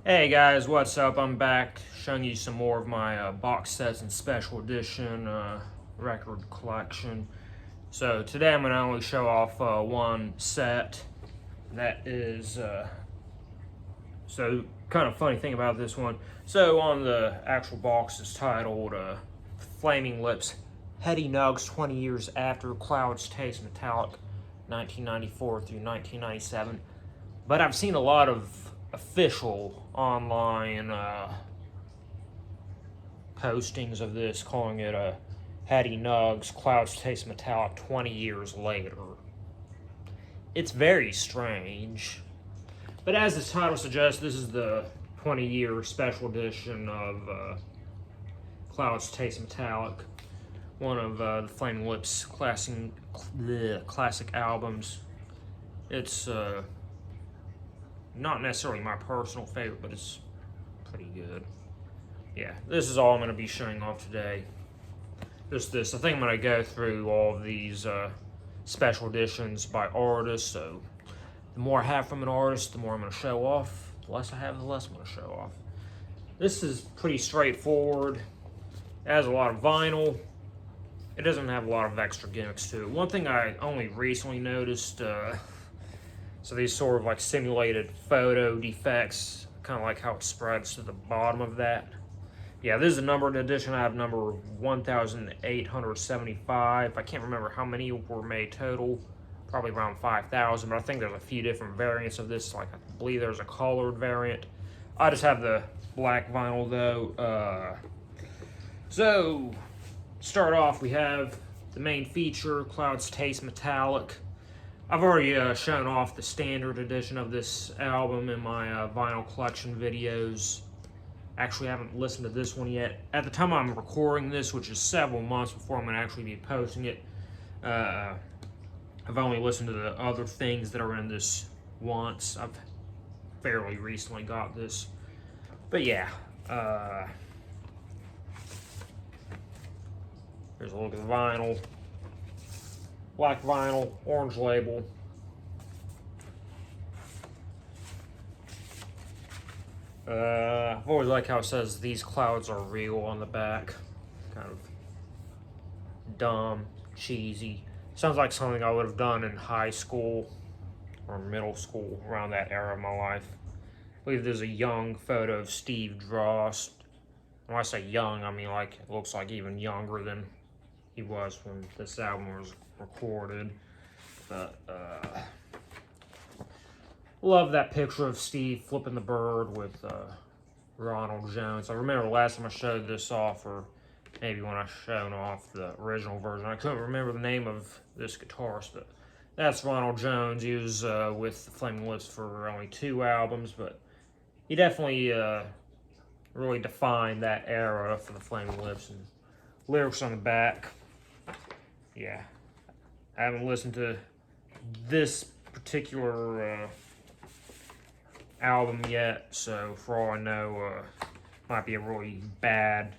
Hey guys, what's up? I'm back showing you some more of my box sets and special edition record collection. So today I'm going to only show off one set. That is, so kind of funny thing about this one. So on the actual box it's titled Flaming Lips Heady Nugs 20 Years After Clouds Taste Metallic 1994 through 1997. But I've seen a lot of official online postings of this calling it a Hattie Nugs Clouds Taste Metallic 20 years later. It's very strange. But as the title suggests, this is the 20-year special edition of Clouds Taste Metallic, one of the Flaming Lips classic albums. It's not necessarily my personal favorite, but it's pretty good. Yeah, this is all I'm going to be showing off today. Just this. I think I'm going to go through all of these special editions by artists. So the more I have from an artist, the more I'm going to show off. The less I have, the less I'm going to show off. This is pretty straightforward. It has a lot of vinyl. It doesn't have a lot of extra gimmicks to it. One thing I only recently noticed, so these sort of like simulated photo defects, kind of like how it spreads to the bottom of that. Yeah, this is a numbered edition. I have number 1,875. I can't remember how many were made total. Probably around 5,000, but I think there's a few different variants of this. Like, I believe there's a colored variant. I just have the black vinyl, though. So, start off, we have the main feature, Clouds Taste Metallic. I've already shown off the standard edition of this album in my vinyl collection videos. Actually, I haven't listened to this one yet. At the time I'm recording this, which is several months before I'm going to actually be posting it, I've only listened to the other things that are in this once. I've fairly recently got this. But yeah, here's a look at the vinyl. Black vinyl, orange label. I've always liked how it says these clouds are real on the back. Kind of dumb, cheesy. Sounds like something I would have done in high school or middle school, around that era of my life. I believe there's a young photo of Steve Drost. When I say young, I mean like it looks like even younger than he was when this album was recorded. But love that picture of Steve flipping the bird with Ronald Jones. I remember last time I showed this off, or maybe when I showed off the original version. I couldn't remember the name of this guitarist, but that's Ronald Jones. He was with the Flaming Lips for only 2 albums, but he definitely really defined that era for the Flaming Lips. And lyrics on the back. Yeah, I haven't listened to this particular album yet, so for all I know, might be a really bad,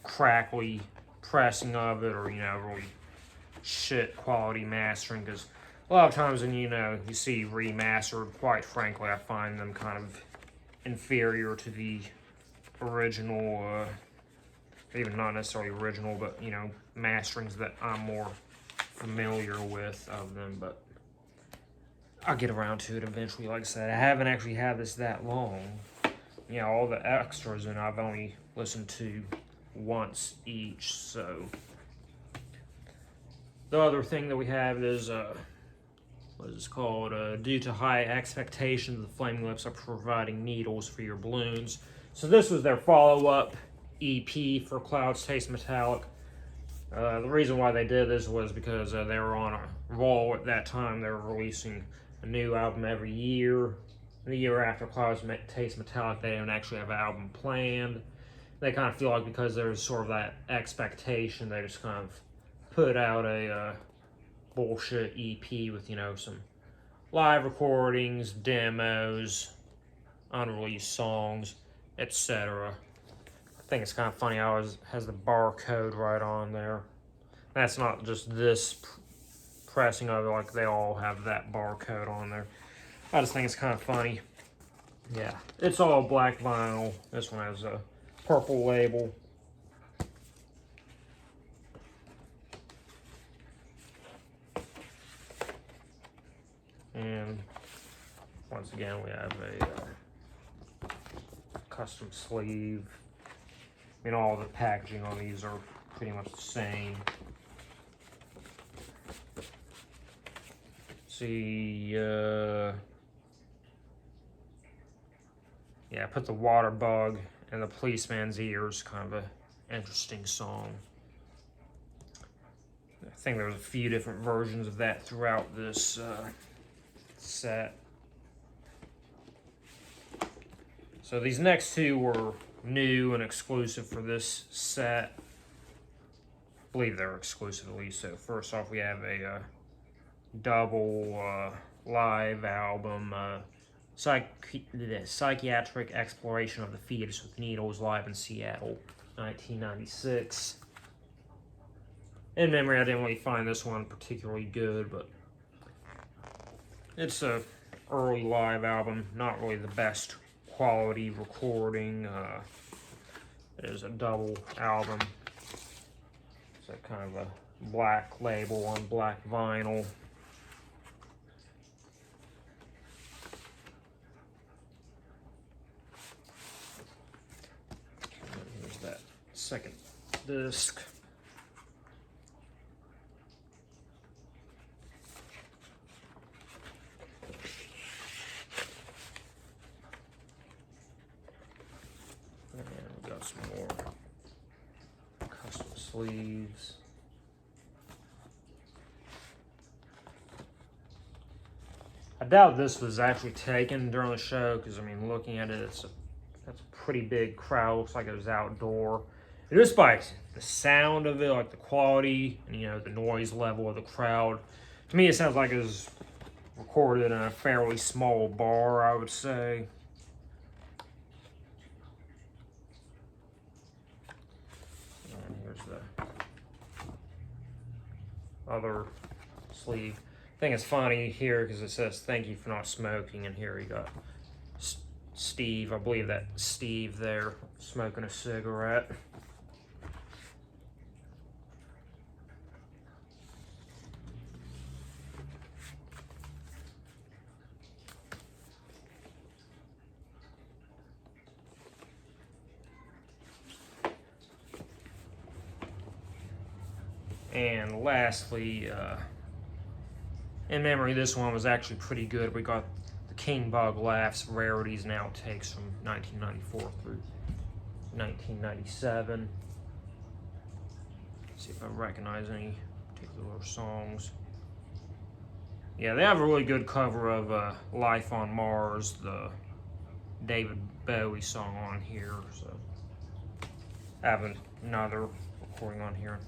crackly pressing of it, or really shit quality mastering. Because a lot of times when you see remastered, quite frankly, I find them kind of inferior to the original, even not necessarily original, but masterings that I'm more familiar with of them. But I'll get around to it eventually. Like I said, I haven't actually had this that long. All the extras, and I've only listened to once each. So the other thing that we have is what is this called? Due to high expectations, the Flaming Lips are providing needles for your balloons. So this was their follow-up EP for Clouds Taste Metallic. The reason why they did this was because they were on a roll at that time. They were releasing a new album every year. The year after Clouds Taste Metallic, they don't actually have an album planned. They kind of feel like because there's sort of that expectation, they just kind of put out a bullshit EP with, some live recordings, demos, unreleased songs, etc. I think it's kind of funny how it has the barcode right on there. That's not just this pressing of it, like they all have that barcode on there. I just think it's kind of funny. Yeah, it's all black vinyl. This one has a purple label. And once again, we have a custom sleeve. I mean, all the packaging on these are pretty much the same. See, yeah, put the water bug in the policeman's ears. Kind of a interesting song. I think there's a few different versions of that throughout this set. So these next two were new and exclusive for this set. I believe they're exclusive at least. So first off, we have a double live album, Psychiatric Exploration of the Fetus with Needles, live in Seattle, 1996. In memory, I didn't really find this one particularly good, but it's a early live album, not really the best quality recording. It is a double album. It's a kind of a black label on black vinyl. Here's that second disc. And we got some more custom sleeves. I doubt this was actually taken during the show because, I mean, looking at it, that's a pretty big crowd. Looks like it was outdoor. And just by the sound of it, like the quality and, you know, the noise level of the crowd, to me it sounds like it was recorded in a fairly small bar, I would say. And here's the other sleeve. I think it's funny here because it says thank you for not smoking, and here we got Steve, I believe that Steve there, smoking a cigarette. And lastly, in memory, this one was actually pretty good. We got the King Bug Laughs Rarities and Outtakes from 1994 through 1997. Let's see if I recognize any particular songs. Yeah, they have a really good cover of Life on Mars, the David Bowie song on here. So I have another recording on here.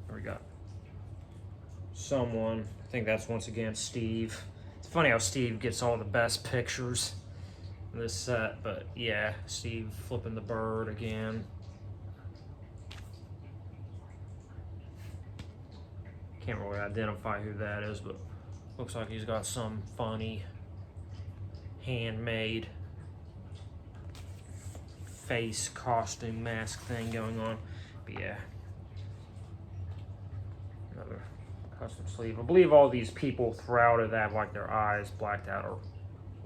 There we go. Someone, I think that's once again Steve. It's funny how Steve gets all the best pictures in this set, but yeah, Steve flipping the bird again. Can't really identify who that is, but looks like he's got some funny handmade face costume mask thing going on. But yeah, another custom sleeve. I believe all these people throughout it have like their eyes blacked out or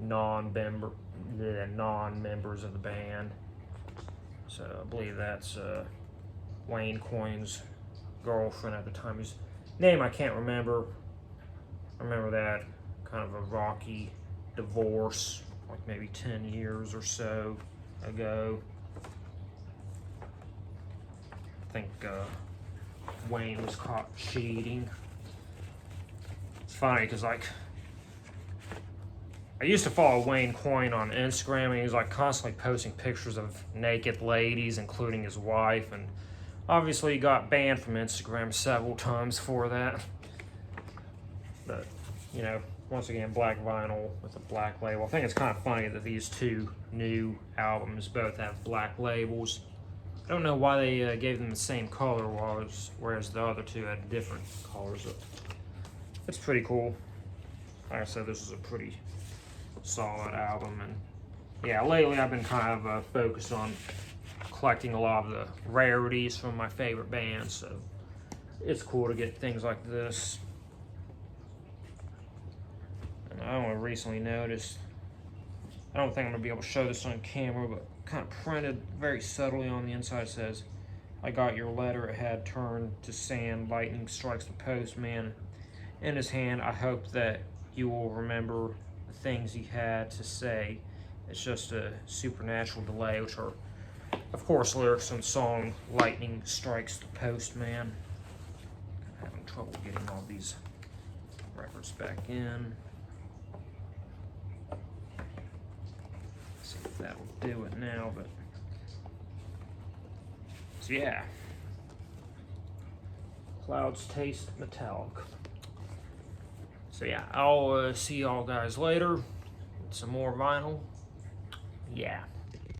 non-members of the band. So I believe that's Wayne Coyne's girlfriend at the time, whose name I can't remember. I remember that kind of a rocky divorce, like maybe 10 years or so ago. I think Wayne was caught cheating. It's funny because, like, I used to follow Wayne Coyne on Instagram, and he was like constantly posting pictures of naked ladies, including his wife, and obviously he got banned from Instagram several times for that. But, you know, once again, black vinyl with a black label. I think it's kind of funny that these two new albums both have black labels. I don't know why they gave them the same color, whereas the other two had different colors. It's pretty cool. Like I said, this is a pretty solid album, and yeah, lately I've been kind of focused on collecting a lot of the rarities from my favorite bands, so it's cool to get things like this. And I only recently noticed, I don't think I'm going to be able to show this on camera, but kind of printed very subtly on the inside, it says, "I got your letter, it had turned to sand, lightning strikes the postman." In his hand, "I hope that you will remember the things he had to say. It's just a supernatural delay," which are, of course, lyrics from the song "Lightning Strikes the Postman." I'm having trouble getting all these records back in. See if that'll do it now, but so yeah. Clouds Taste Metallic. So yeah, I'll see y'all guys later with some more vinyl. Yeah.